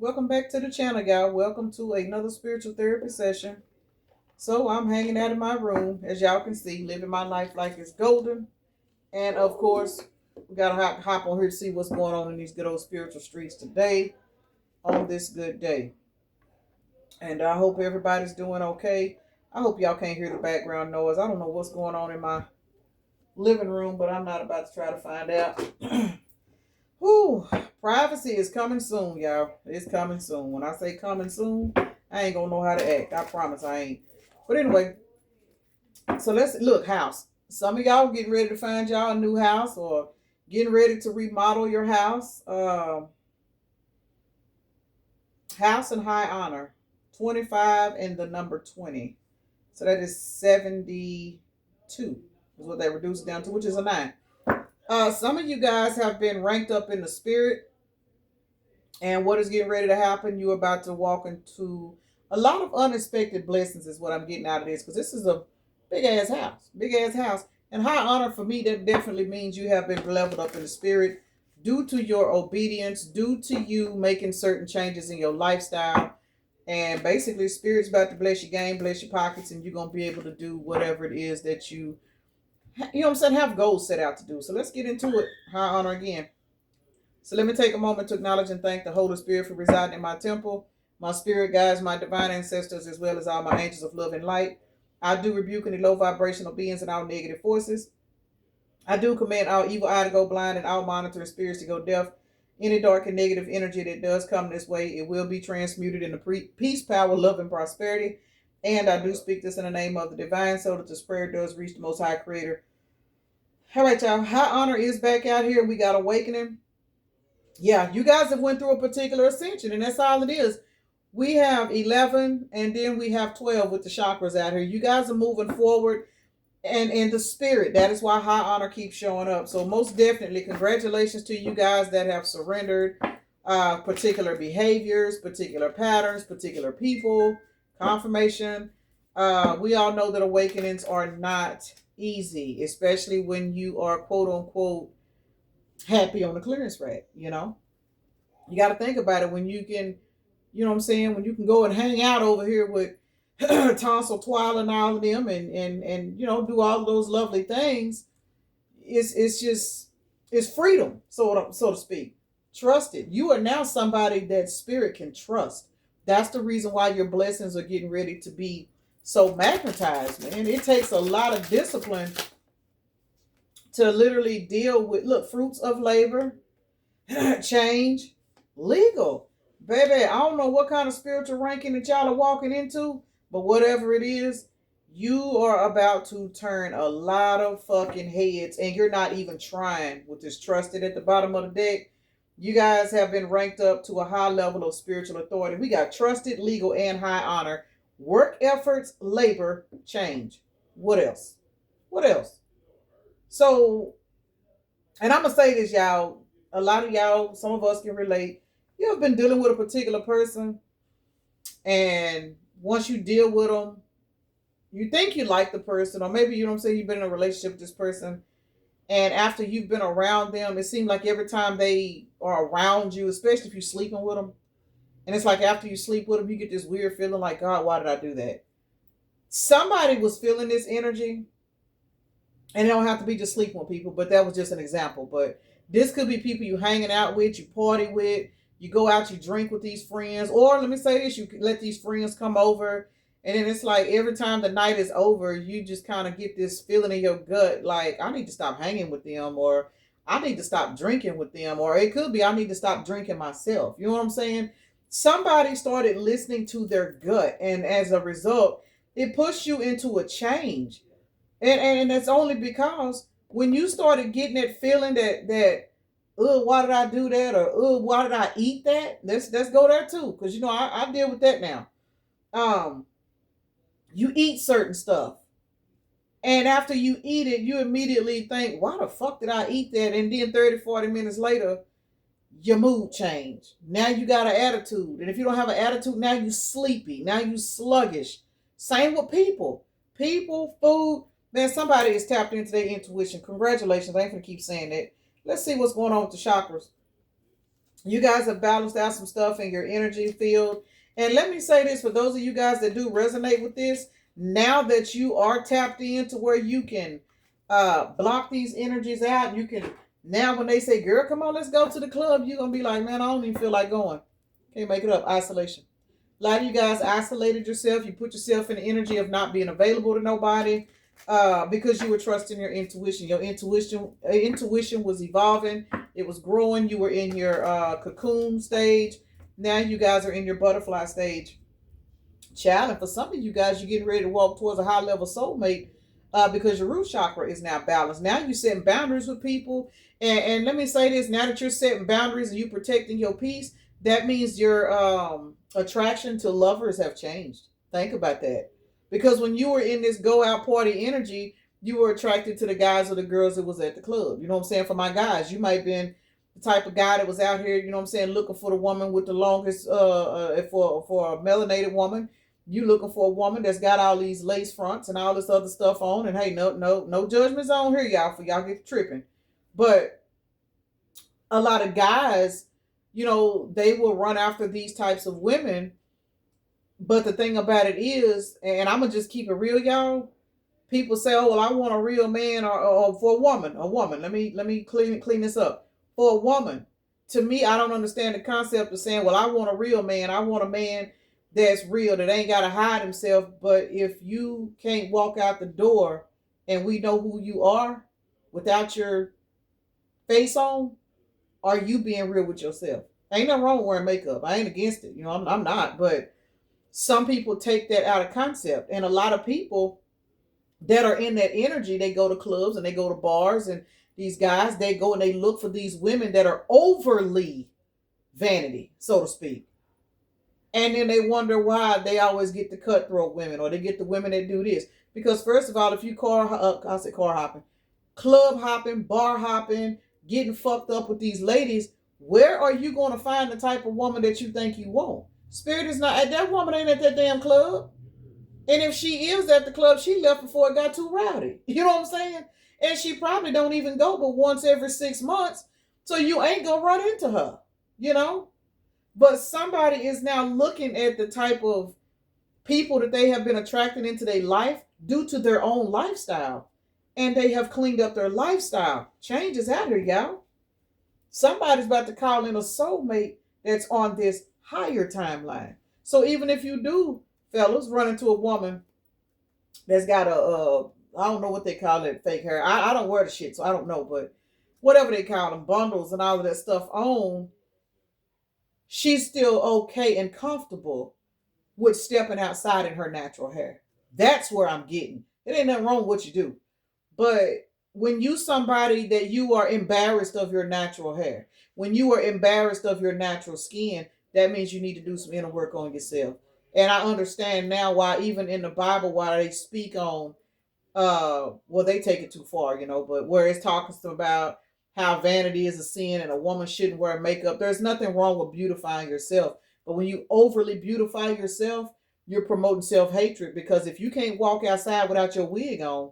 Welcome back to the channel, y'all. Welcome to another spiritual therapy session. So I'm hanging out in my room, as y'all can see, living my life like it's golden. And of course, we gotta hop on here to see what's going on in these good old spiritual streets today on this good day. And I hope everybody's doing okay. I hope y'all can't hear the background noise. I don't know what's going on in my living room, but I'm not about to try to find out. Whew, privacy is coming soon, y'all. It's coming soon. When I say coming soon, I ain't gonna know how to act. I promise I ain't. But anyway, so let's look, house. Some of y'all getting ready to find y'all a new house or getting ready to remodel your house. House and high honor. 25 and the number 20. So that is 72 is what they reduced down to, which is a 9. Some of you guys have been ranked up in the spirit. And what is getting ready to happen? You're about to walk into a lot of unexpected blessings, is what I'm getting out of this. Because this is a big ass house. Big ass house. And high honor for me, that definitely means you have been leveled up in the spirit due to your obedience, due to you making certain changes in your lifestyle. And basically, Spirit's about to bless your game, bless your pockets, and you're going to be able to do whatever it is that you know what I'm saying, have goals set out to do. So let's get into it. High honor again. So let me take a moment to acknowledge and thank the Holy Spirit for residing in my temple, my spirit guides, my divine ancestors, as well as all my angels of love and light. I do rebuke any low vibrational beings and all negative forces. I do command all evil eye to go blind and all monitoring spirits to go deaf. Any dark and negative energy that does come this way, it will be transmuted into peace, power, love, and prosperity. And I do speak this in the name of the divine so that the prayer does reach the Most High Creator. All right, y'all. High honor is back out here. We got awakening. Yeah, you guys have went through a particular ascension, and that's all it is. We have 11, and then we have 12 with the chakras out here. You guys are moving forward, and in the spirit. That is why high honor keeps showing up. So most definitely, congratulations to you guys that have surrendered particular behaviors, particular patterns, particular people, confirmation. We all know that awakenings are not easy, especially when you are quote unquote happy on the clearance rack. You got to think about it. When you can, you know what I'm saying, when you can go and hang out over here with tonsil twirl and all of them, and do all of those lovely things. It's just, it's freedom, so to speak. Trust it. You are now somebody that spirit can trust. That's the reason why your blessings are getting ready to be so magnetized, man. It takes a lot of discipline to literally deal with, look, fruits of labor, change, legal. Baby, I don't know what kind of spiritual ranking that y'all are walking into, but whatever it is, you are about to turn a lot of fucking heads, and you're not even trying with this trusted at the bottom of the deck. You guys have been ranked up to a high level of spiritual authority. We got trusted, legal, and high honor. Work efforts, labor, change. What else? What else? So, and I'm going to say this, y'all. A lot of y'all, some of us can relate. You have been dealing with a particular person, and once you deal with them, you think you like the person, or maybe, you know what I'm saying, you've been in a relationship with this person, and after you've been around them, it seems like every time they are around you, especially if you're sleeping with them, and it's like after you sleep with them, you get this weird feeling like, God, why did I do that? Somebody was feeling this energy, and it don't have to be just sleeping with people, but that was just an example. But this could be people you hanging out with, you party with, you go out, you drink with these friends, or let me say this, you let these friends come over, and then it's like every time the night is over, you just kind of get this feeling in your gut, like, I need to stop hanging with them, or I need to stop drinking with them, or it could be I need to stop drinking myself. You know what I'm saying? Somebody started listening to their gut, and as a result, it pushed you into a change. And that's only because when you started getting that feeling that why did I do that, or why did I eat that? Let's go there too, because I deal with that now. Um, you eat certain stuff, and after you eat it, you immediately think, why the fuck did I eat that? And then 30, 40 minutes later, your mood changed. Now you got an attitude, and if you don't have an attitude, now you sleepy, now you sluggish. Same with people, food. Man, somebody is tapped into their intuition. Congratulations. I ain't gonna keep saying that. Let's see what's going on with the chakras. You guys have balanced out some stuff in your energy field. And let me say this for those of you guys that do resonate with this, now that you are tapped into where you can block these energies out, you can now when they say, girl, come on, let's go to the club, you're gonna be like, man, I don't even feel like going. Can't make it up. Isolation. A lot of you guys isolated yourself. You put yourself in the energy of not being available to nobody because you were trusting your intuition. Your intuition was evolving. It was growing. You were in your cocoon stage. Now you guys are in your butterfly stage. Child, and for some of you guys, you're getting ready to walk towards a high level soulmate because your root chakra is now balanced. Now you're setting boundaries with people. And let me say this, now that you're setting boundaries and you protecting your peace, that means your attraction to lovers have changed. Think about that. Because when you were in this go out party energy, you were attracted to the guys or the girls that was at the club. You know what I'm saying? For my guys, you might have been the type of guy that was out here, you know what I'm saying, looking for the woman with the longest, for a melanated woman. You looking for a woman that's got all these lace fronts and all this other stuff on. And hey, no judgments on here, y'all, for y'all get tripping. But a lot of guys, they will run after these types of women. But the thing about it is, and I'm gonna just keep it real, y'all. People say, "Oh, well, I want a real man, or for a woman, a woman." Let me clean this up. For a woman, to me, I don't understand the concept of saying, "Well, I want a real man. I want a man that's real, that ain't gotta hide himself." But if you can't walk out the door, and we know who you are, without your face on, are you being real with yourself? Ain't nothing wrong with wearing makeup. I ain't against it. I'm not, but some people take that out of concept, and a lot of people that are in that energy, they go to clubs and they go to bars, and these guys, they go and they look for these women that are overly vanity, so to speak. And then they wonder why they always get the cutthroat women, or they get the women that do this. Because first of all, if you I said car hopping, club hopping, bar hopping, getting fucked up with these ladies, where are you going to find the type of woman that you think you want? Spirit is not, that woman ain't at that damn club. And if she is at the club, she left before it got too rowdy. You know what I'm saying? And she probably don't even go but once every 6 months. So you ain't gonna run into her, you know? But somebody is now looking at the type of people that they have been attracted into their life due to their own lifestyle. And they have cleaned up their lifestyle. Change is out here, y'all. Somebody's about to call in a soulmate that's on this higher timeline. So even if you do, fellas, run into a woman that's got I don't know what they call it, fake hair. I don't wear the shit, so I don't know, but whatever they call them, bundles and all of that stuff on, she's still okay and comfortable with stepping outside in her natural hair. That's where I'm getting. It ain't nothing wrong with what you do. But when you somebody that you are embarrassed of your natural hair, when you are embarrassed of your natural skin, that means you need to do some inner work on yourself. And I understand now why even in the Bible, why they speak on well, they take it too far, but where it's talking about how vanity is a sin and a woman shouldn't wear makeup. There's nothing wrong with beautifying yourself. But when you overly beautify yourself, you're promoting self-hatred, because if you can't walk outside without your wig on,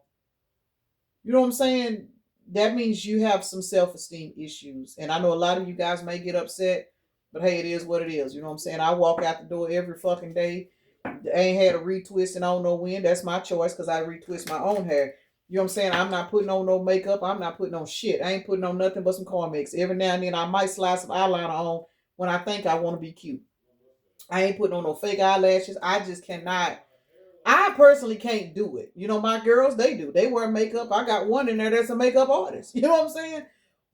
you know what I'm saying? That means you have some self-esteem issues. And I know a lot of you guys may get upset, but hey, it is what it is. You know what I'm saying? I walk out the door every fucking day. I ain't had a retwist and I don't know when. That's my choice, because I retwist my own hair. You know what I'm saying? I'm not putting on no makeup. I'm not putting on shit. I ain't putting on nothing but some corn mix. Every now and then I might slide some eyeliner on when I think I want to be cute. I ain't putting on no fake eyelashes. I just cannot. I personally can't do it. My girls, they do. They wear makeup. I got one in there that's a makeup artist. You know what I'm saying?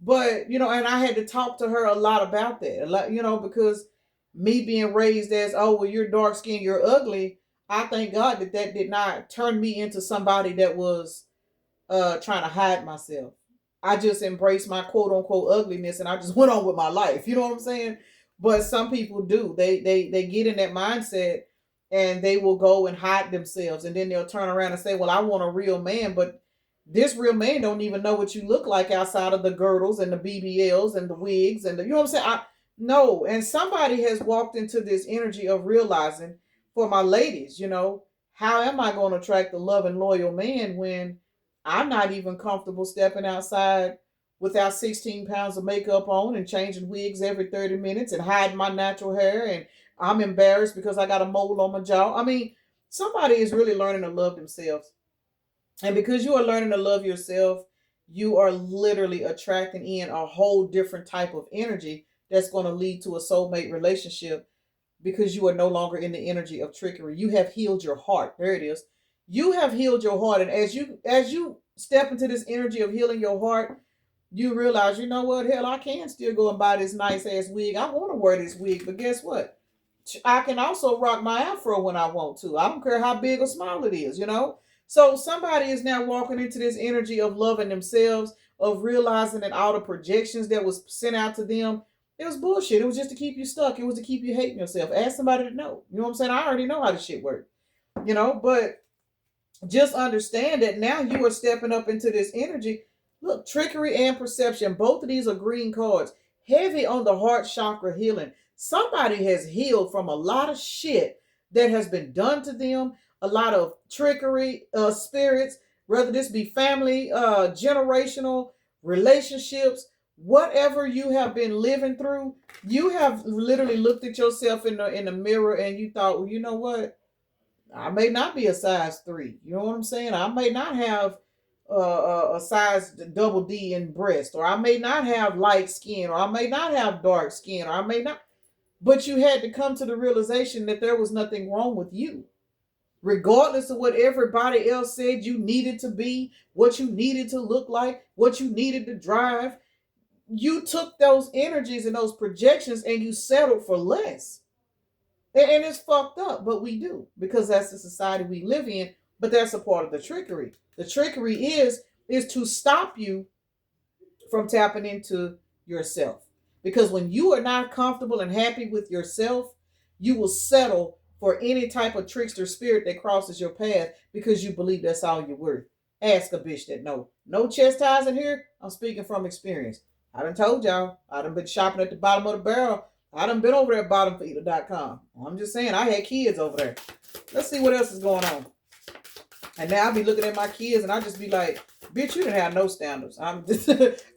But, and I had to talk to her a lot about that. A lot, because me being raised as, oh, well, you're dark skinned, you're ugly. I thank God that did not turn me into somebody that was trying to hide myself. I just embraced my quote unquote ugliness and I just went on with my life. You know what I'm saying? But some people do. They get in that mindset and they will go and hide themselves, and then they'll turn around and say, "Well, I want a real man," but this real man don't even know what you look like outside of the girdles and the BBLs and the wigs and the, you know what I'm saying? No, and somebody has walked into this energy of realizing, for my ladies, how am I going to attract a loving, loyal man when I'm not even comfortable stepping outside without 16 pounds of makeup on and changing wigs every 30 minutes and hiding my natural hair, and I'm embarrassed because I got a mole on my jaw. I mean, somebody is really learning to love themselves. And because you are learning to love yourself, you are literally attracting in a whole different type of energy that's going to lead to a soulmate relationship, because you are no longer in the energy of trickery. You have healed your heart. There it is. You have healed your heart. And as you step into this energy of healing your heart, you realize, you know what, hell, I can still go and buy this nice ass wig. I want to wear this wig, but guess what? I can also rock my afro when I want to. I don't care how big or small it is, you know? So somebody is now walking into this energy of loving themselves, of realizing that all the projections that was sent out to them, it was bullshit. It was just to keep you stuck. It was to keep you hating yourself. Ask somebody to know. You know what I'm saying? I already know how this shit works. You know, but just understand that now you are stepping up into this energy. Look, trickery and perception, both of these are green cards. Heavy on the heart chakra healing. Somebody has healed from a lot of shit that has been done to them, a lot of trickery, spirits, whether this be family, generational relationships, whatever you have been living through. You have literally looked at yourself in the mirror and you thought, well, you know what? I may not be a size 3. You know what I'm saying? I may not have a size double D in breast, or I may not have light skin, or I may not have dark skin, or I may not. But you had to come to the realization that there was nothing wrong with you. Regardless of what everybody else said you needed to be, what you needed to look like, what you needed to drive, you took those energies and those projections and you settled for less. And it's fucked up, but we do, because that's the society we live in. But that's a part of the trickery. The trickery is to stop you from tapping into yourself. Because when you are not comfortable and happy with yourself, you will settle for any type of trickster spirit that crosses your path because you believe that's all you're worth. Ask a bitch that no. No chastising here. I'm speaking from experience. I done told y'all. I done been shopping at the bottom of the barrel. I done been over there at bottomfeeder.com. I'm just saying, I had kids over there. Let's see what else is going on. And now I be looking at my kids and I just be like, bitch, you didn't have no standards. I'm just,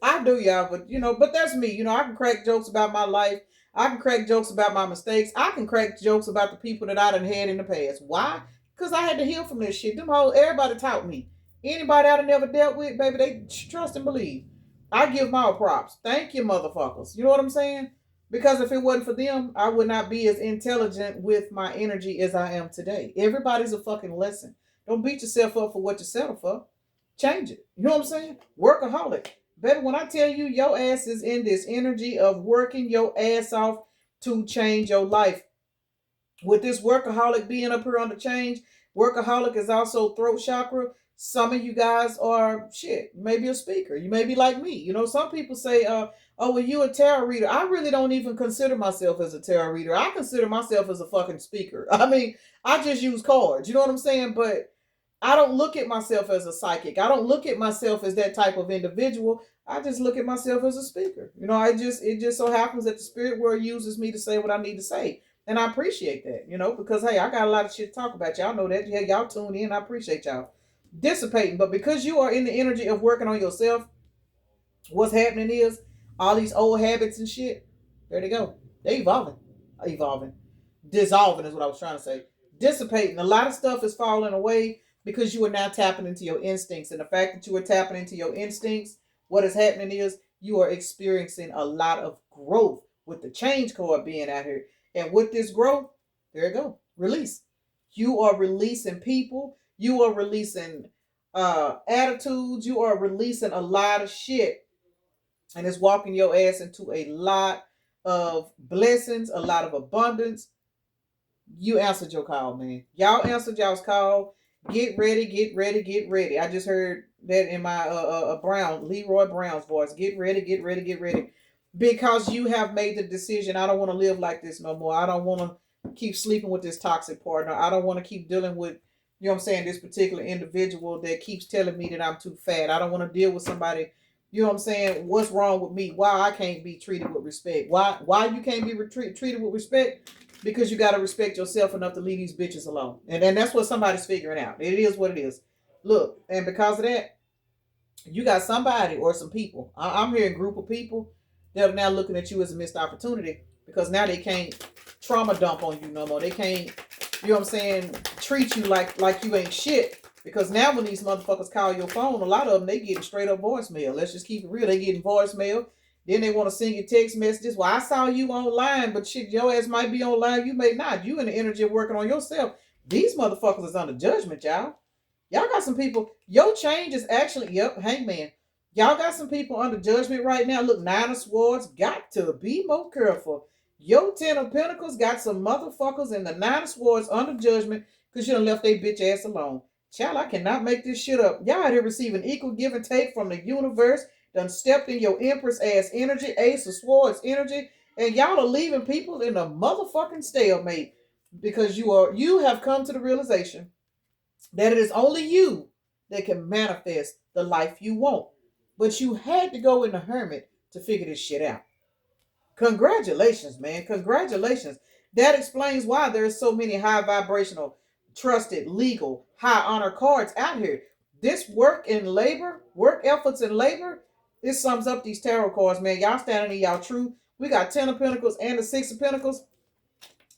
I do, y'all, but but that's me. I can crack jokes about my life. I can crack jokes about my mistakes. I can crack jokes about the people that I done had in the past. Why? Because I had to heal from this shit. Everybody taught me. Anybody I done never dealt with, baby, they trust and believe. I give my props. Thank you, motherfuckers. You know what I'm saying? Because if it wasn't for them, I would not be as intelligent with my energy as I am today. Everybody's a fucking lesson. Don't beat yourself up for what you settle for. Change it. You know what I'm saying? Workaholic. Baby, when I tell you your ass is in this energy of working your ass off to change your life. With this workaholic being up here on the change, workaholic is also throat chakra. Some of you guys are shit. Maybe a speaker. You may be like me. Some people say, oh, well, you a tarot reader. I really don't even consider myself as a tarot reader. I consider myself as a fucking speaker. I mean, I just use cards. You know what I'm saying? But I don't look at myself as a psychic. I don't look at myself as that type of individual. I just look at myself as a speaker. It just so happens that the spirit world uses me to say what I need to say. And I appreciate that, because hey, I got a lot of shit to talk about. Y'all know that. Yeah, y'all tune in. I appreciate y'all dissipating. But because you are in the energy of working on yourself, what's happening is all these old habits and shit, there they go. They evolving. Evolving. Dissolving is what I was trying to say. Dissipating. A lot of stuff is falling away because you are now tapping into your instincts. And the fact that you are tapping into your instincts, what is happening is you are experiencing a lot of growth with the change card being out here. And with this growth, there you go. Release. You are releasing people. You are releasing attitudes. You are releasing a lot of shit. And it's walking your ass into a lot of blessings, a lot of abundance. You answered your call, man. Y'all answered y'all's call. Get ready, get ready, get ready. I just heard that in my Leroy Brown's voice. Get ready, get ready, get ready. Because you have made the decision. I don't want to live like this no more. I don't want to keep sleeping with this toxic partner. I don't want to keep dealing with, this particular individual that keeps telling me that I'm too fat. I don't want to deal with somebody, what's wrong with me? Why I can't be treated with respect? Why you can't be treated with respect? Because you got to respect yourself enough to leave these bitches alone. And that's what somebody's figuring out. It is what it is. Look, and because of that, You got somebody or some people. I'm hearing group of people that are now looking at you as a missed opportunity because now they can't trauma dump on you no more. They can't, you know what I'm saying, treat you like you ain't shit. Because now when these motherfuckers call your phone, a lot of them they getting straight up voicemail. Let's just keep it real. They getting voicemail. Then they want to send you text messages. Well, I saw you online, but shit, your ass might be online. You may not. You in the energy of working on yourself. These motherfuckers is under judgment, y'all. Y'all got some people. Your change is actually, yep, hangman. Y'all got some people under judgment right now. Look, Nine of Swords got to be more careful. Your Ten of Pentacles got some motherfuckers in the Nine of Swords under judgment because you done left their bitch ass alone. Child, I cannot make this shit up. Y'all out here receiving equal give and take from the universe. Done stepped in your Empress ass energy, Ace of Swords energy, and y'all are leaving people in a motherfucking stalemate because you have come to the realization that it is only you that can manifest the life you want. But you had to go in the hermit to figure this shit out. Congratulations, man. Congratulations. That explains why there's so many high vibrational, trusted, legal, high honor cards out here. This work and labor, work efforts and labor, this sums up these tarot cards, man. Y'all standing in y'all truth. We got 10 of Pentacles and the 6 of Pentacles.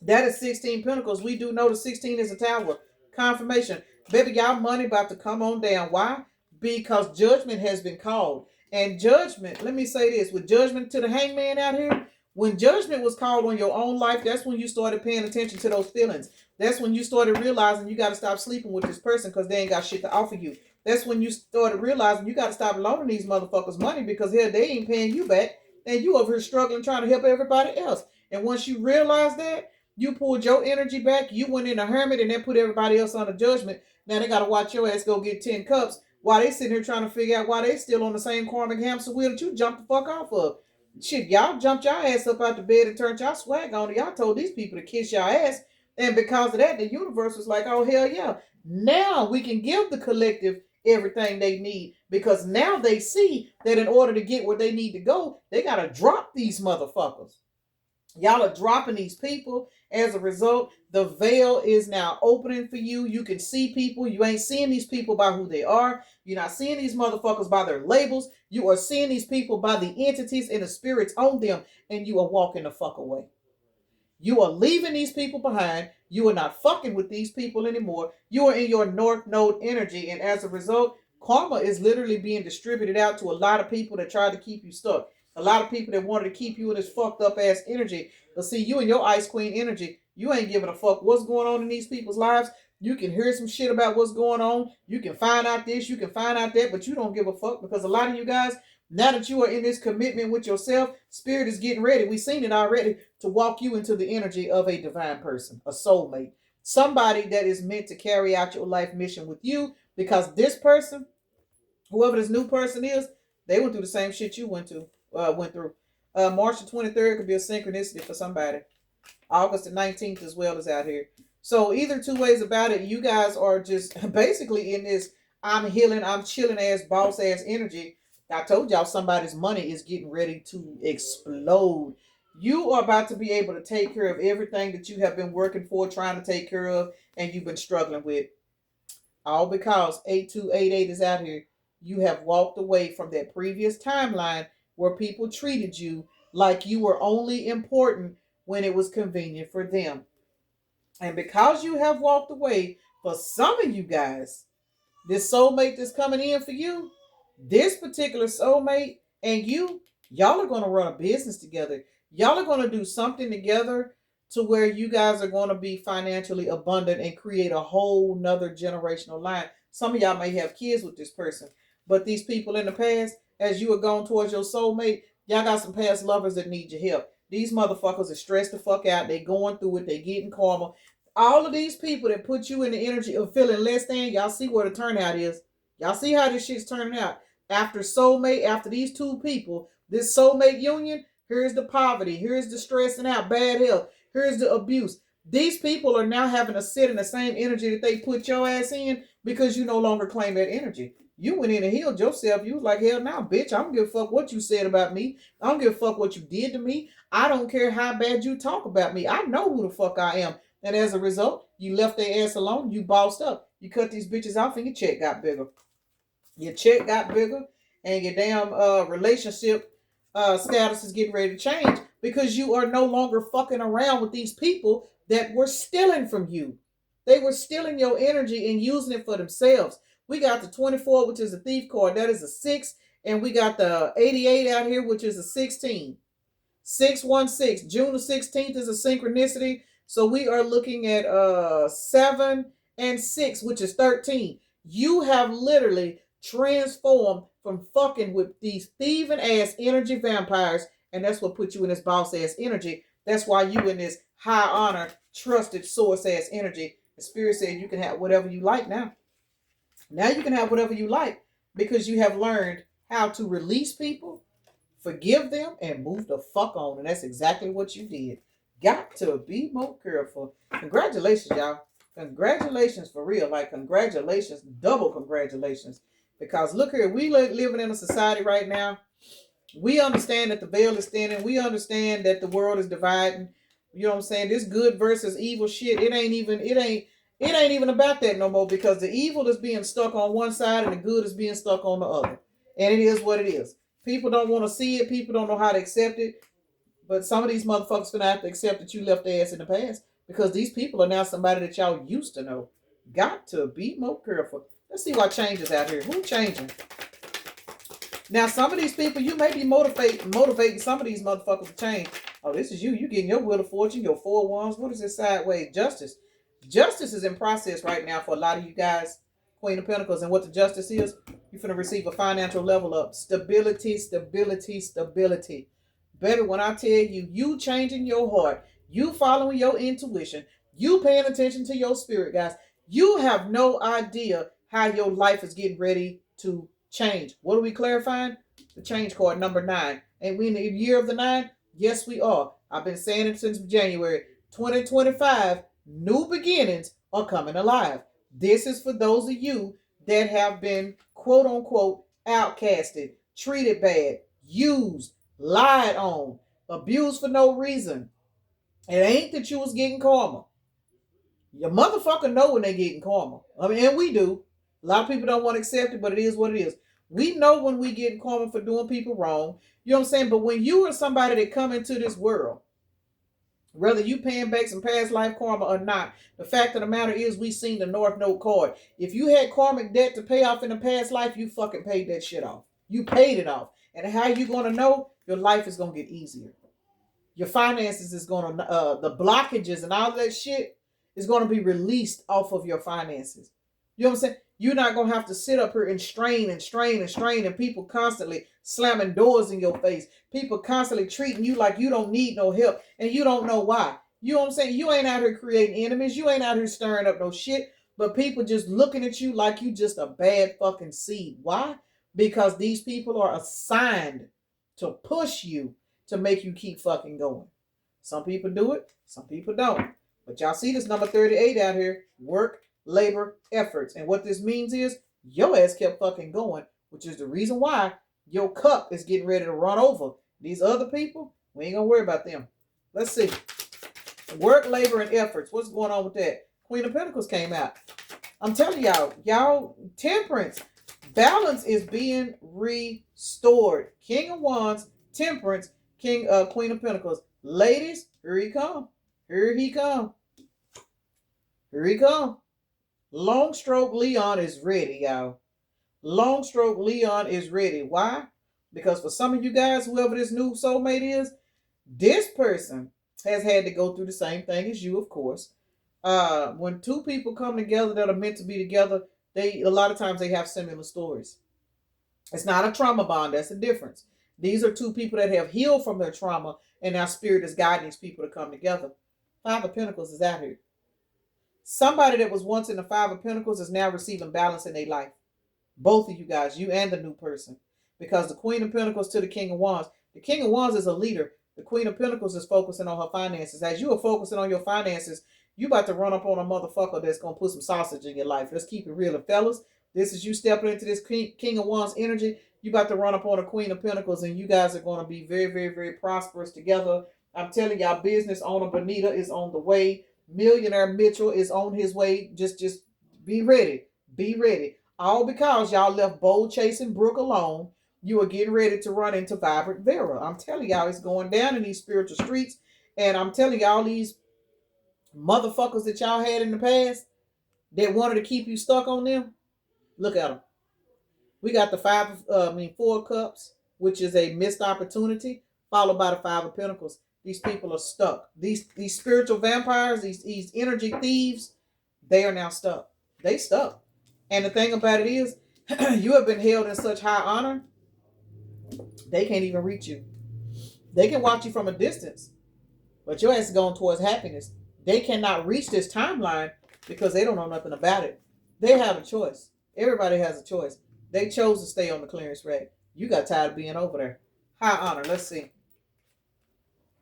That is 16 Pentacles. We do know the 16 is a tower. Confirmation. Baby, y'all money about to come on down. Why? Because judgment has been called. And judgment, let me say this, with judgment to the hangman out here, when judgment was called on your own life, that's when you started paying attention to those feelings. That's when you started realizing you got to stop sleeping with this person because they ain't got shit to offer you. That's when you started realizing you got to stop loaning these motherfuckers money because hell, they ain't paying you back. And you over here struggling trying to help everybody else. And once you realize that, you pulled your energy back. You went in a hermit and then put everybody else under judgment. Now they got to watch your ass go get 10 cups while they sitting here trying to figure out why they still on the same karmic hamster wheel that you jumped the fuck off of. Shit, y'all jumped y'all ass up out the bed and turned y'all swag on. Y'all told these people to kiss y'all ass. And because of that, the universe was like, oh, hell yeah. Now we can give the collective everything they need because now they see that in order to get where they need to go, they got to drop these motherfuckers. Y'all are dropping these people. As a result, the veil is now opening for you. You can see people. You ain't seeing these people by who they are. You're not seeing these motherfuckers by their labels. You are seeing these people by the entities and the spirits on them, and you are walking the fuck away. You are leaving these people behind. You are not fucking with these people anymore. You are in your North Node energy, and as a result, karma is literally being distributed out to a lot of people that tried to keep you stuck. A lot of people that wanted to keep you in this fucked up ass energy. But see, you and your Ice Queen energy, you ain't giving a fuck what's going on in these people's lives. You can hear some shit about what's going on. You can find out this, you can find out that, but you don't give a fuck because a lot of you guys, now that you are in this commitment with yourself, Spirit is getting ready. We've seen it already to walk you into the energy of a divine person, a soulmate, somebody that is meant to carry out your life mission with you because this person, whoever this new person is, they went through the same shit you went through. March the 23rd could be a synchronicity for somebody. August the 19th as well is out here. So either two ways about it, you guys are just basically in this I'm healing, I'm chilling ass boss ass energy. I told y'all somebody's money is getting ready to explode. You are about to be able to take care of everything that you have been working for, trying to take care of, and you've been struggling with. All because 8288 is out here. You have walked away from that previous timeline where people treated you like you were only important when it was convenient for them. And because you have walked away, for some of you guys, this soulmate that's coming in for you, this particular soulmate and y'all are going to run a business together. Y'all are going to do something together to where you guys are going to be financially abundant and create a whole nother generational line. Some of y'all may have kids with this person, but these people in the past, as you are going towards your soulmate, y'all got some past lovers that need your help. These motherfuckers are stressed the fuck out. They going through it. They getting karma. All of these people that put you in the energy of feeling less than, y'all see where the turnout is. Y'all see how this shit's turning out. After soulmate, after these two people, this soulmate union, here's the poverty, here's the stressing out, bad health, here's the abuse. These people are now having to sit in the same energy that they put your ass in because you no longer claim that energy. You went in and healed yourself. You was like, hell now, bitch, I don't give a fuck what you said about me. I don't give a fuck what you did to me. I don't care how bad you talk about me. I know who the fuck I am. And as a result, you left their ass alone. You bossed up. You cut these bitches off and your check got bigger. Your check got bigger, and your damn relationship status is getting ready to change because you are no longer fucking around with these people that were stealing from you. They were stealing your energy and using it for themselves. We got the 24, which is a thief card. That is a 6. And we got the 88 out here, which is a 16. 616. June the 16th is a synchronicity. So we are looking at 7 and 6, which is 13. You have literally transformed from fucking with these thieving ass energy vampires, and that's what put you in this boss ass energy. That's why you in this high honor, trusted source ass energy. The spirit said you can have whatever you like now. Now you can have whatever you like because you have learned how to release people, forgive them, and move the fuck on. And that's exactly what you did. Got to be more careful. Congratulations, y'all. Congratulations for real. Like, congratulations, double congratulations. Because look here, we living in a society right now. We understand that the veil is thinning. We understand that the world is dividing. You know what I'm saying? This good versus evil shit. It ain't even about that no more because the evil is being stuck on one side and the good is being stuck on the other. And it is what it is. People don't want to see it. People don't know how to accept it. But some of these motherfuckers gonna have to accept that you left their ass in the past because these people are now somebody that y'all used to know. Got to be more careful. Let's see what changes out here. Who changing? Now, some of these people, you may be motivating some of these motherfuckers to change. Oh, this is you. You getting your wheel of fortune, your 4 wands. What is this sideways? Justice. Justice is in process right now for a lot of you guys. Queen of Pentacles. And what the justice is, you're going to receive a financial level up. Stability, stability, stability. Baby, when I tell you, you changing your heart, you following your intuition, you paying attention to your spirit, guys, you have no idea how your life is getting ready to change. What are we clarifying? The change card, number 9. And we in the year of the 9? Yes, we are. I've been saying it since January 2025. New beginnings are coming alive. This is for those of you that have been, quote unquote, outcasted, treated bad, used, lied on, abused for no reason. It ain't that you was getting karma. Your motherfucker know when they getting karma. I mean, and we do. A lot of people don't want to accept it, but it is what it is. We know when we get karma for doing people wrong. You know what I'm saying? But when you are somebody that come into this world, whether you paying back some past life karma or not, the fact of the matter is we seen the North Node card. If you had karmic debt to pay off in the past life, you fucking paid that shit off. You paid it off. And how you going to know? Your life is going to get easier. Your finances is going to, the blockages and all that shit is going to be released off of your finances. You know what I'm saying? You're not going to have to sit up here and strain and strain and strain and people constantly slamming doors in your face. People constantly treating you like you don't need no help and you don't know why. You know what I'm saying? You ain't out here creating enemies. You ain't out here stirring up no shit. But people just looking at you like you just a bad fucking seed. Why? Because these people are assigned to push you to make you keep fucking going. Some people do it, some people don't. But y'all see this number 38 out here. Work, labor, efforts. And what this means is your ass kept fucking going, which is the reason why your cup is getting ready to run over. These other people, we ain't gonna worry about them. Let's see. Work, labor, and efforts. What's going on with that? Queen of Pentacles came out. I'm telling y'all, temperance. Balance is being restored. King of Wands, temperance, Queen of Pentacles. Ladies, here he come. Here he come. Here he come. Long stroke Leon is ready, y'all. Long stroke Leon is ready. Why? Because for some of you guys, whoever this new soulmate is, this person has had to go through the same thing as you, of course. When two people come together that are meant to be together, a lot of times they have similar stories. It's not a trauma bond. That's the difference. These are two people that have healed from their trauma, and our spirit is guiding these people to come together. 5 of Pentacles is out here. Somebody that was once in the 5 of Pentacles is now receiving balance in their life. Both of you guys, you and the new person. Because the Queen of Pentacles to the King of Wands. The King of Wands is a leader. The Queen of Pentacles is focusing on her finances. As you are focusing on your finances, you about to run up on a motherfucker that's going to put some sausage in your life. Let's keep it real. And fellas, this is you stepping into this King of Wands energy. You about to run up on a Queen of Pentacles, and you guys are going to be very, very, very prosperous together. I'm telling y'all, business owner Bonita is on the way. Millionaire Mitchell is on his way. Just be ready. Be ready. All because y'all left Bold Chasing Brooke alone. You are getting ready to run into Vibrant Vera. I'm telling y'all, it's going down in these spiritual streets. And I'm telling y'all, these motherfuckers that y'all had in the past that wanted to keep you stuck on them, look at them. We got the four of cups, which is a missed opportunity, followed by the five of pentacles. These people are stuck. These spiritual vampires, these energy thieves, they are now stuck. They stuck. And the thing about it is, you have been held in such high honor, they can't even reach you. They can watch you from a distance, but your ass is going towards happiness. They cannot reach this timeline because they don't know nothing about it. They have a choice. Everybody has a choice. They chose to stay on the clearance rack. You got tired of being over there. High honor. Let's see.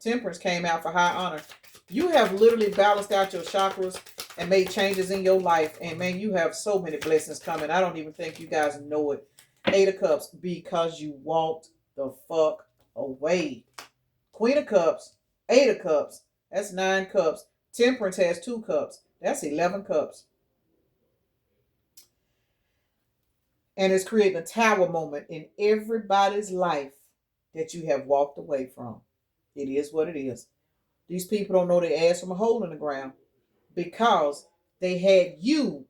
Temperance came out for high honor. You have literally balanced out your chakras and made changes in your life. And man, you have so many blessings coming. I don't even think you guys know it. Eight of Cups, because you walked the fuck away. Queen of Cups, Eight of Cups, that's 9 cups. Temperance has 2 cups. That's 11 cups. And it's creating a tower moment in everybody's life that you have walked away from. It is what it is. These people don't know their ass from a hole in the ground because they had you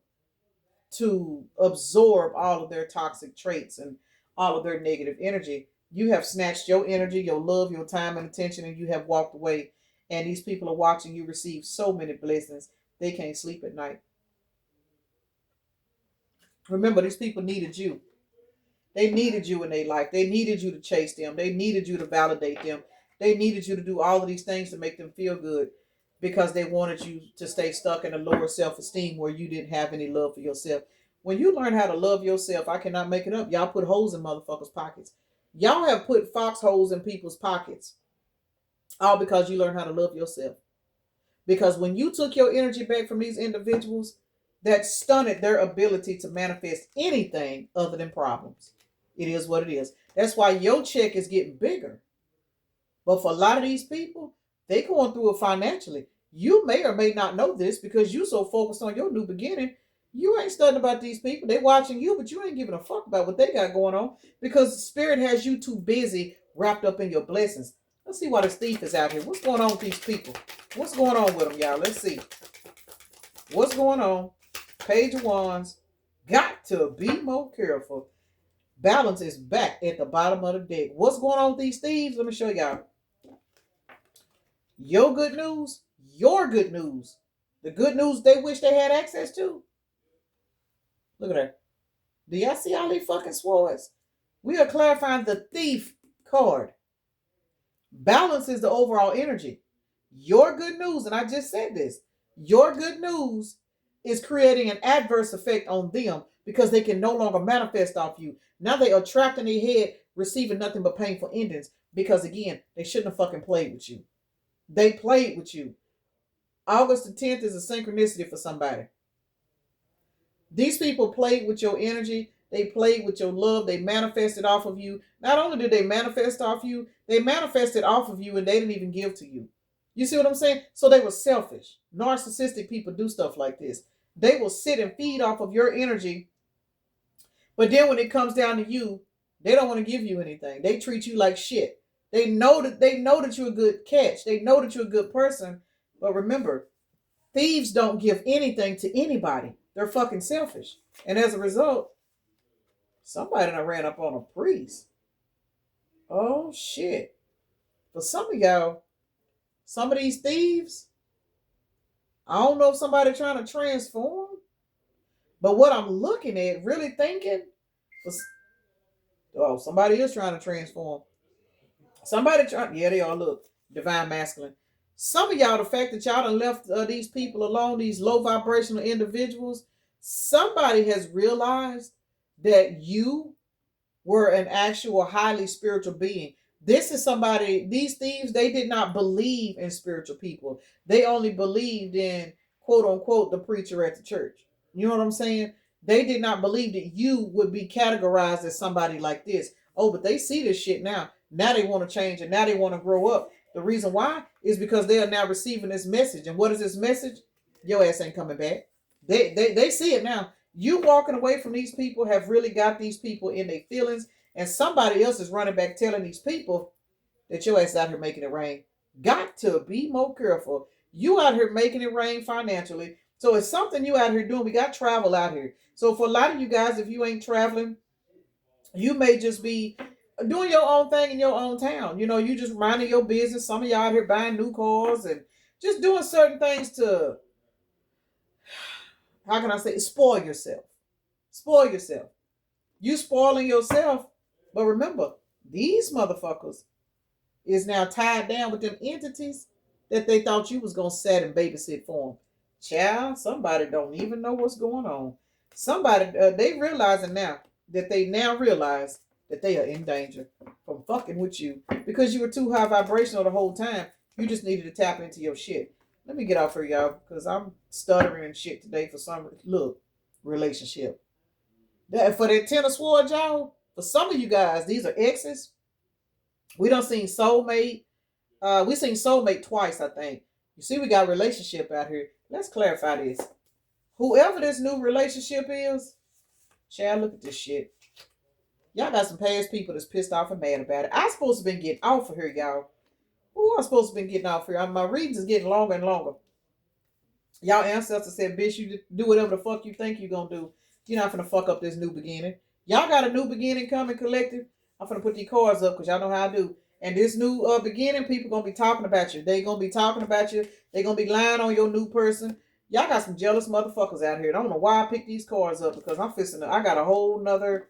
to absorb all of their toxic traits and all of their negative energy. You have snatched your energy, your love, your time and attention, and you have walked away. And these people are watching you receive so many blessings, they can't sleep at night. Remember, these people needed you. They needed you in their life. They needed you to chase them. They needed you to validate them. They needed you to do all of these things to make them feel good because they wanted you to stay stuck in a lower self-esteem where you didn't have any love for yourself. When you learn how to love yourself, I cannot make it up. Y'all put holes in motherfuckers' pockets. Y'all have put foxholes in people's pockets. All because you learn how to love yourself. Because when you took your energy back from these individuals, that stunted their ability to manifest anything other than problems. It is what it is. That's why your check is getting bigger. But for a lot of these people, they going through it financially. You may or may not know this because you so focused on your new beginning. You ain't studying about these people. They watching you, but you ain't giving a fuck about what they got going on because the spirit has you too busy wrapped up in your blessings. Let's see why the thief is out here. What's going on with these people? What's going on with them, y'all? Let's see. What's going on? Page of Wands. Got to be more careful. Balance is back at the bottom of the deck. What's going on with these thieves? Let me show y'all. Your good news. Your good news. The good news they wish they had access to. Look at that. Do y'all see all these fucking swords? We are clarifying the thief card. Balance is the overall energy. Your good news, and I just said this, your good news is creating an adverse effect on them because they can no longer manifest off you. Now they are trapped in their head, receiving nothing but painful endings because, again, they shouldn't have fucking played with you. They played with you. August the 10th is a synchronicity for somebody. These people played with your energy. They played with your love. They manifested off of you. Not only did they manifest off you, they manifested off of you and they didn't even give to you. You see what I'm saying? So they were selfish. Narcissistic people do stuff like this. They will sit and feed off of your energy. But then when it comes down to you, they don't want to give you anything. They treat you like shit. They know that you're a good catch. They know that you're a good person. But remember, thieves don't give anything to anybody. They're fucking selfish. And as a result, somebody done ran up on a priest. Oh shit. For some of y'all, some of these thieves, I don't know if somebody trying to transform, but what I'm looking at, really thinking, was, somebody is trying to transform. Somebody trying, yeah, they all look divine masculine. Some of y'all, the fact that y'all done left these people alone, these low vibrational individuals, somebody has realized that you were an actual highly spiritual being. This is somebody, these thieves, they did not believe in spiritual people. They only believed in, quote unquote, the preacher at the church. You know what I'm saying? They did not believe that you would be categorized as somebody like this. Oh, but they see this shit now. Now they want to change and now they want to grow up. The reason why is because they are now receiving this message. And what is this message? Your ass ain't coming back. They see it now. You walking away from these people have really got these people in their feelings, and somebody else is running back telling these people that your ass out here making it rain. Got to be more careful. You out here making it rain financially. So it's something you out here doing. We got travel out here. So for a lot of you guys, if you ain't traveling, you may just be doing your own thing in your own town. You know, you just minding your business. Some of y'all out here buying new cars and just doing certain things to, how can I say, spoil yourself. Spoil yourself. You spoiling yourself. But remember, these motherfuckers is now tied down with them entities that they thought you was gonna sit and babysit for them. Child, somebody don't even know what's going on. Somebody, they realizing now that they now realize that they are in danger from fucking with you because you were too high vibrational the whole time. You just needed to tap into your shit. Let me get out for y'all because I'm stuttering and shit today for some look relationship. That for that Ten of Swords, y'all. For some of you guys, these are exes. We don't seen soulmate. We seen soulmate twice, I think. You see, we got relationship out here. Let's clarify this. Whoever this new relationship is, child, look at this shit. Y'all got some past people that's pissed off and mad about it. I supposed to been getting off of here, y'all. Who I'm supposed to been getting off here? My readings is getting longer and longer. Y'all ancestors said, bitch, you do whatever the fuck you think you gonna do. You're not gonna fuck up this new beginning. Y'all got a new beginning coming, collective. I'm gonna put these cards up because y'all know how I do. And this new beginning, people gonna be talking about you. They gonna be talking about you. They gonna be lying on your new person. Y'all got some jealous motherfuckers out here. I don't know why I picked these cards up because I'm fixing to, I got a whole nother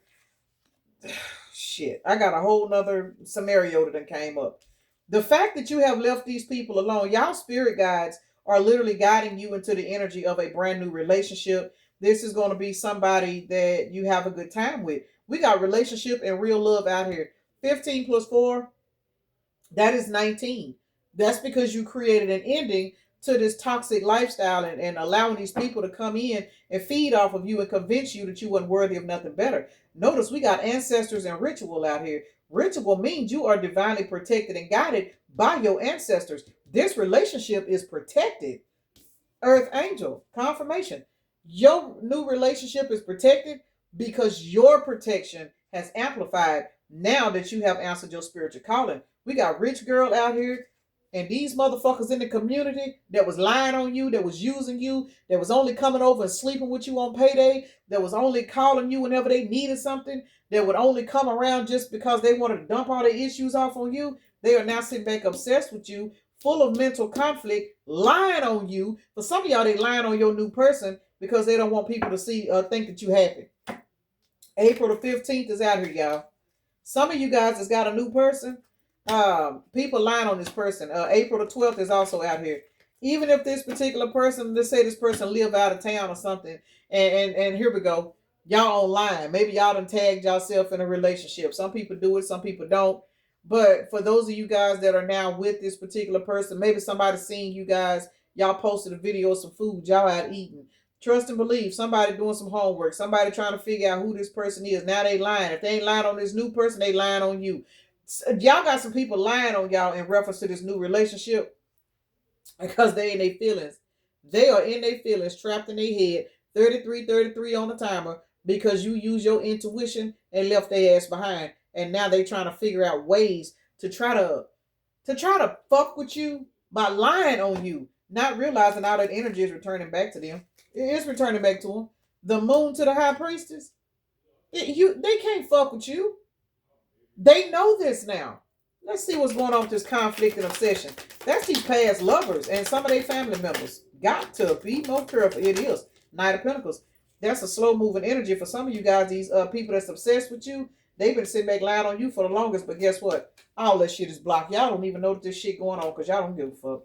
shit. I got a whole nother scenario that came up. The fact that you have left these people alone, y'all spirit guides are literally guiding you into the energy of a brand new relationship. This is going to be somebody that you have a good time with. We got relationship and real love out here. 15 plus 4, that is 19. That's because you created an ending to this toxic lifestyle and allowing these people to come in and feed off of you and convince you that you weren't worthy of nothing better. Notice we got ancestors and ritual out here. Ritual means you are divinely protected and guided by your ancestors. This relationship is protected. Earth angel, confirmation. Your new relationship is protected because your protection has amplified now that you have answered your spiritual calling. We got rich girl out here and these motherfuckers in the community that was lying on you, that was using you, that was only coming over and sleeping with you on payday, that was only calling you whenever they needed something, that would only come around just because they wanted to dump all their issues off on you. They are now sitting back obsessed with you, full of mental conflict, lying on you. For some of y'all, they lying on your new person because they don't want people to see think that you happy. April the 15th is out here, y'all. Some of you guys has got a new person. People lying on this person. April the 12th is also out here. Even if this particular person, let's say this person live out of town or something, and here we go. Y'all online. Maybe y'all done tagged yourself in a relationship. Some people do it, some people don't. But for those of you guys that are now with this particular person, maybe somebody seen you guys, y'all posted a video of some food, y'all out eating. Trust and believe, somebody doing some homework, somebody trying to figure out who this person is. Now they lying. If they ain't lying on this new person, they lying on you. Y'all got some people lying on y'all in reference to this new relationship because they in their feelings. They are in their feelings, trapped in their head, 33 on the timer because you use your intuition and left their ass behind. And now they trying to figure out ways to try to fuck with you by lying on you, not realizing all that energy is returning back to them. It is returning back to them. The moon to the high priestess. They can't fuck with you. They know this now. Let's see what's going on with this conflict and obsession. That's these past lovers and some of their family members. Got to be more careful. It is. Knight of Pentacles. That's a slow moving energy for some of you guys. These people that's obsessed with you, they've been sitting back lying on you for the longest. But guess what? All that shit is blocked. Y'all don't even know that this shit going on because y'all don't give a fuck.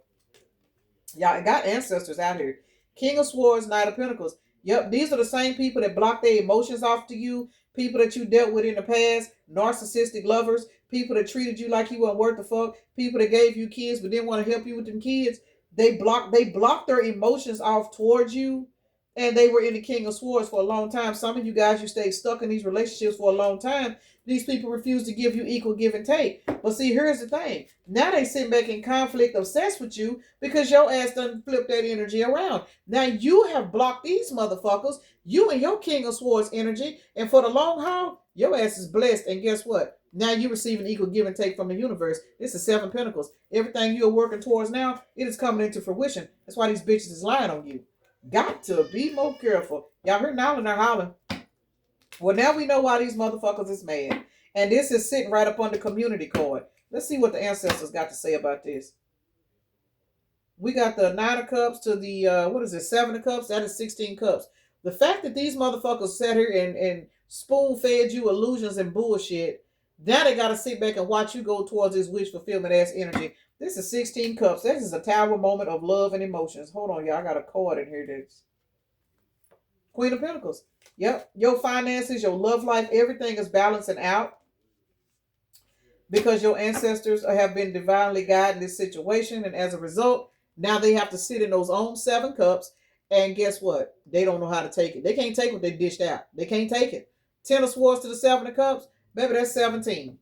Y'all got ancestors out here. King of Swords, Knight of Pentacles. Yep, these are the same people that block their emotions off to you. People that you dealt with in the past. Narcissistic lovers. People that treated you like you weren't worth the fuck. People that gave you kids but didn't want to help you with them kids. They block their emotions off towards you. and they were in the King of Swords for a long time. Some of you guys, you stayed stuck in these relationships for a long time. These people refuse to give you equal give and take. But see, here's the thing. Now they sitting back in conflict, obsessed with you because your ass done flip that energy around. Now you have blocked these motherfuckers, you and your King of Swords energy, and for the long haul, your ass is blessed. And guess what? Now you receive an equal give and take from the universe. This is Seven Pentacles. Everything you're working towards now, it is coming into fruition. That's why these bitches is lying on you. Got to be more careful. Y'all heard Nolin they're hollering. Well, now we know why these motherfuckers is mad. And this is sitting right up on the community card. Let's see what the ancestors got to say about this. We got the 9 of Cups to the, 7 of Cups. That is 16 Cups. The fact that these motherfuckers sat here and spoon-fed you illusions and bullshit, now they got to sit back and watch you go towards this wish fulfillment ass energy. This is 16 Cups. This is a tower moment of love and emotions. Hold on, y'all. I got a card in here that's Queen of Pentacles. Yep. Your finances, your love life, everything is balancing out because your ancestors have been divinely guiding this situation. And as a result, now they have to sit in those own 7 cups. And guess what? They don't know how to take it. They can't take what they dished out. They can't take it. 10 of Swords to the 7 of Cups. Baby, that's 17.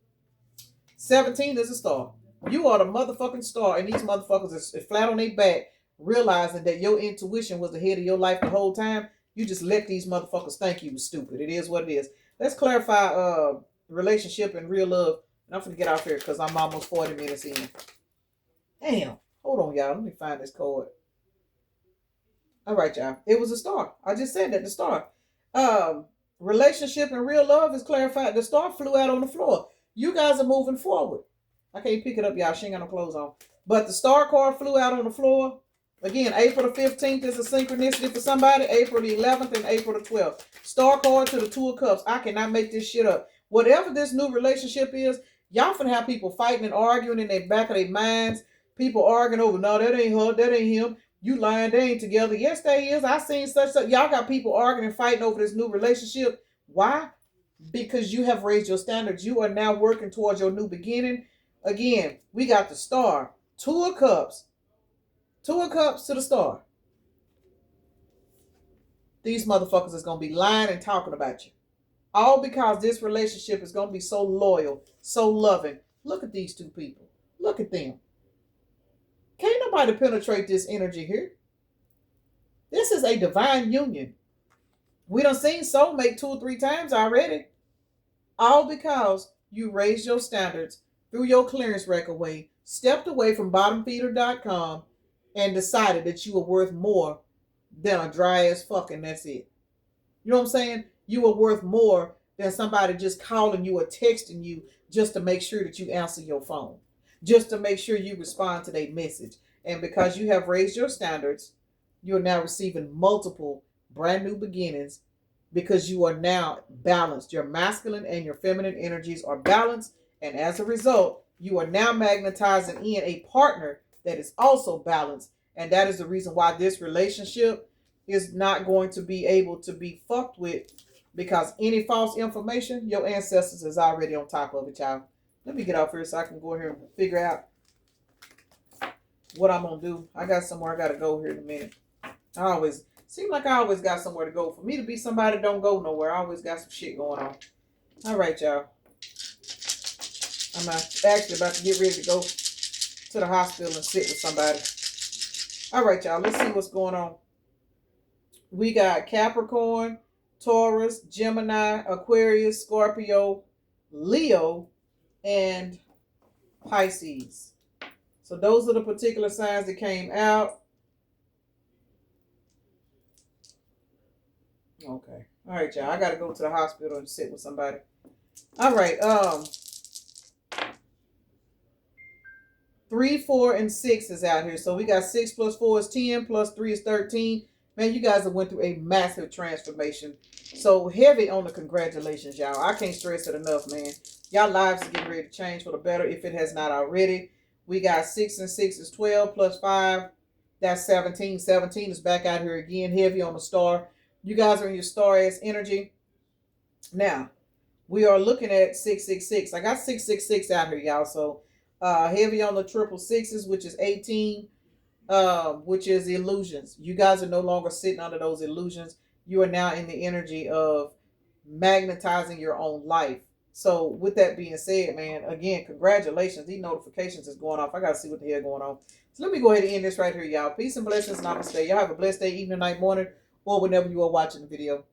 17 is a star. You are the motherfucking star. And these motherfuckers is flat on their back, realizing that your intuition was ahead of your life the whole time. You just let these motherfuckers think you was stupid. It is what it is. Let's clarify relationship and real love. And I'm going to get out here because I'm almost 40 minutes in. Damn. Hold on, y'all. Let me find this card. All right, y'all. It was a star. I just said that, the star. Relationship and real love is clarified. The star flew out on the floor. You guys are moving forward. I can't pick it up, y'all. She ain't got no clothes on. But the star card flew out on the floor. Again, April the 15th is a synchronicity for somebody. April the 11th and April the 12th. Star card to the 2 of Cups. I cannot make this shit up. Whatever this new relationship is, y'all finna have people fighting and arguing in their back of their minds. People arguing over, no, that ain't her, that ain't him. You lying, they ain't together. Yes, they is. I seen such. Y'all got people arguing and fighting over this new relationship. Why? Because you have raised your standards. You are now working towards your new beginning. Again, we got the star. 2 of Cups. 2 of Cups to the star. These motherfuckers is going to be lying and talking about you. All because this relationship is going to be so loyal, so loving. Look at these two people. Look at them. Can't nobody penetrate this energy here. This is a divine union. We done seen soulmate 2 or 3 times already. All because you raised your standards, threw your clearance rack away, stepped away from bottomfeeder.com, and decided that you were worth more than a dry ass fucking that's it. You know what I'm saying? You were worth more than somebody just calling you or texting you just to make sure that you answer your phone. Just to make sure you respond to their message. And because you have raised your standards, you're now receiving multiple brand new beginnings because you are now balanced. Your masculine and your feminine energies are balanced. And as a result, you are now magnetizing in a partner that is also balanced. And that is the reason why this relationship is not going to be able to be fucked with, because any false information, your ancestors is already on top of it, y'all. Let me get off here so I can go here and figure out what I'm going to do. I got somewhere I got to go here in a minute. Seem like I always got somewhere to go. For me to be somebody that don't go nowhere, I always got some shit going on. All right, y'all. I'm actually about to get ready to go to the hospital and sit with somebody. All right, y'all. Let's see what's going on. We got Capricorn, Taurus, Gemini, Aquarius, Scorpio, Leo, and Pisces. So those are the particular signs that came out. Okay. All right, y'all. I got to go to the hospital and sit with somebody. All right. 3, 4, and 6 is out here. So we got 6 plus 4 is 10, plus 3 is 13. Man, you guys have went through a massive transformation. So heavy on the congratulations, y'all. I can't stress it enough, man. Y'all lives are getting ready to change for the better if it has not already. We got 6 and 6 is 12, plus 5. That's 17. 17 is back out here again, heavy on the star. You guys are in your star-ass energy. Now, we are looking at 666. I got 666 out here, y'all. So heavy on the triple sixes, which is 18. which is illusions. You guys are no longer sitting under those illusions. You are now in the energy of magnetizing your own life. So with that being said, man, again, congratulations. These notifications is going off. I gotta see what the hell going on. So let me go ahead and end this right here, y'all. Peace and blessings. Namaste. Y'all have a blessed day, evening, night, morning, or whenever you are watching the video.